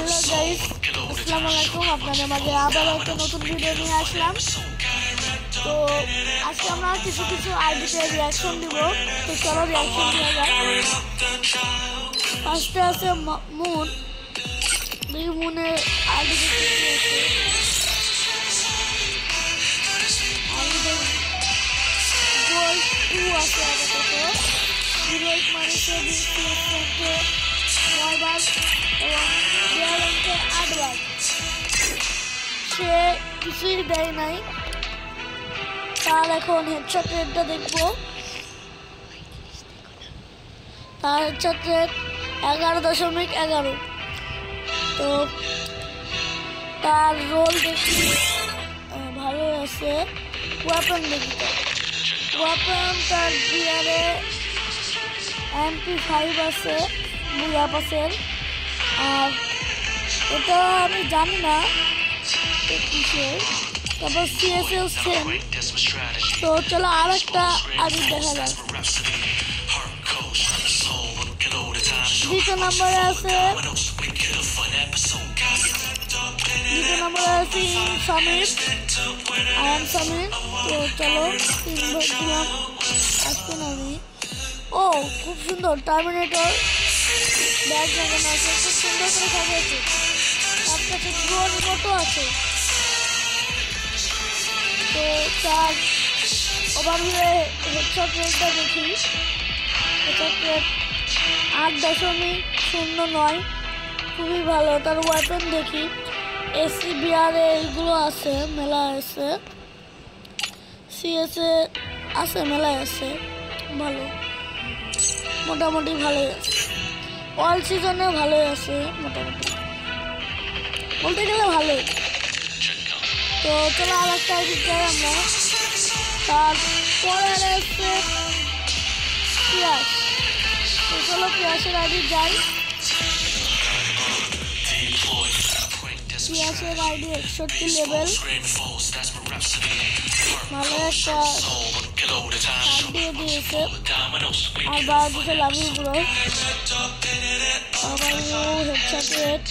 Hello guys, আসসালামু আলাইকুম। আপনাদের মাঝে আবার একটা নতুন ভিডিও নিয়ে আসলাম। তো আজকে আমরা কিছু আইডিতে রিয়াকশন দিব। তো চলো রিয়াকশন দেওয়া যাক। ফার্স্টে আছে মুন। এই মুনের আইডিতে গোল্ড 2 আছে আপাতত। হিরোইক মানুষের ডিসপ্লেসমেন্টে 9 বার এবং ডিয়ারকে 8 বার। সে কিছুই দেয় নাই। তার এখন হেডশট রেটটা দেখবো। তার হেডশট রেট 11.11। তো তার রোল দেখি ভালো আছে। ওয়েপন দেখি, ওয়েপন তার বিয়ারে MP5 আছে বুয়া পাশের। আর এটা আমি জানি না কিসের। তারপর CSL সেম। তো চলো আর একটা আগে দেখা যাক। দ্বিতীয় নম্বরে আছে সামির। সামির। তো চলো 3 ভোট দিলাম। আসবেন আমি। ও খুব সুন্দর টার্মিনেটর ব্যাগ লাগানো আছে, খুব সুন্দর করে সাজিয়েছে। তার কাছে ড্রোন মতো আছে। তো তার ওভারভিউ হেডশট রেটটা দেখি। হেডশট রেট 8.09, খুবই ভালো। তার ওয়েপন দেখি SCBR এইগুলো আছে, মেলা আছে। CS আছে, মেলায় আছে, ভালো, মোটামুটি ভালোই আছে। অল সিজনে ভালোই আছে, মোটামুটি বলতে গেলে ভালোই। তো চলো আর একটা আইডি যাই আমরা। তারপরে আছে পিয়াস। তো চলো পিয়াসের আইডি যাই। পিয়াসের আইডি 61 লেভেল। ভালো একটা দিয়ে দিয়েছে। আর 12 দিতে লাগবে পুরো। আবার হেডশট রেট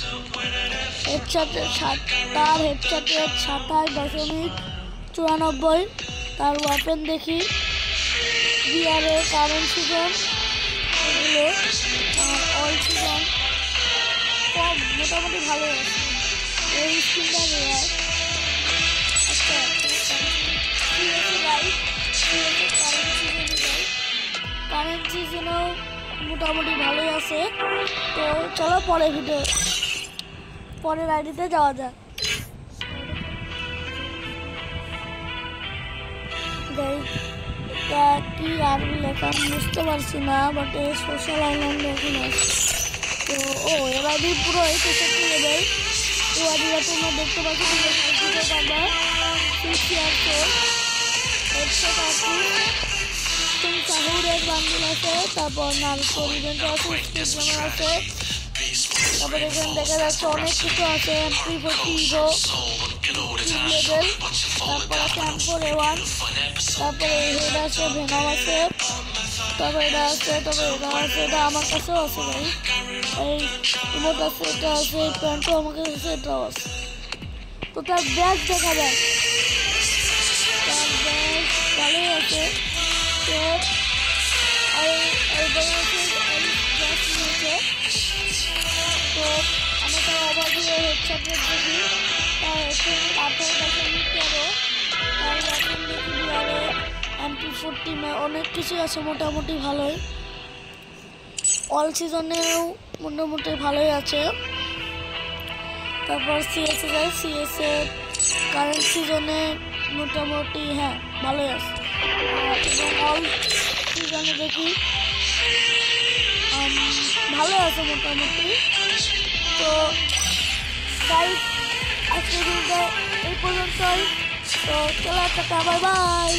তার হেডশট রেট 27.94। তার ওয়েপন দেখি বিয়ারে কারেন্ট সিজন এগুলো আর অল সিজন সব মোটামুটি ভালো আছে। এই স্কিনটা রেয়ার। আচ্ছা কারেন্ট সিজনেও মোটামুটি ভালোই আছে। তো চলো পরের আইডিতে যাওয়া যাক। এটা কি আরবি লেখা বুঝতে পারছি না, বাট সোশ্যাল আইল্যান্ড এখন আছে। তো এর আইডি পুরো 63 লেভেল। তো আইডিটা তোমরা দেখতে পাচ্ছ। সাহুরের বান্ডিল আছে। তারপর নারকোল ইভেন্ট আছে, আছে। তারপর এখানে দেখা যাচ্ছে অনেক কিছু আছে। MP40 hero level. তারপর আছে M4A1। তারপরে হেড আছে, ভেনাম আছে। তারপর এটা আছে, এটা আমার কাছেও আছে ভাই। এই ইমোট আছে, এটা আছে, এই প্যান্টও আমার কাছে আছে, এটাও আছে। তো তার ব্যাগ দেখা যায়, তার ব্যাগ ভালোই আছে। তো তো আমি তার অভাবে হেডশট দেখি। তার হেডশট 18.13। তার ওয়েপন দেখি বিয়ারে MP40 অনেক কিছু আছে, মোটামুটি ভালোই। অল সিজনেও মোটামুটি ভালোই আছে। তারপর CS যায়। CS কারেন্ট সিজনে মোটামুটি ভালোই আছে। এবং অল সিজনে দেখি ভালো আছে মোটামুটি। তো গাইস আজকের ভিডিওটা এই পর্যন্তই। তো চলো টাটা, বাই বাই।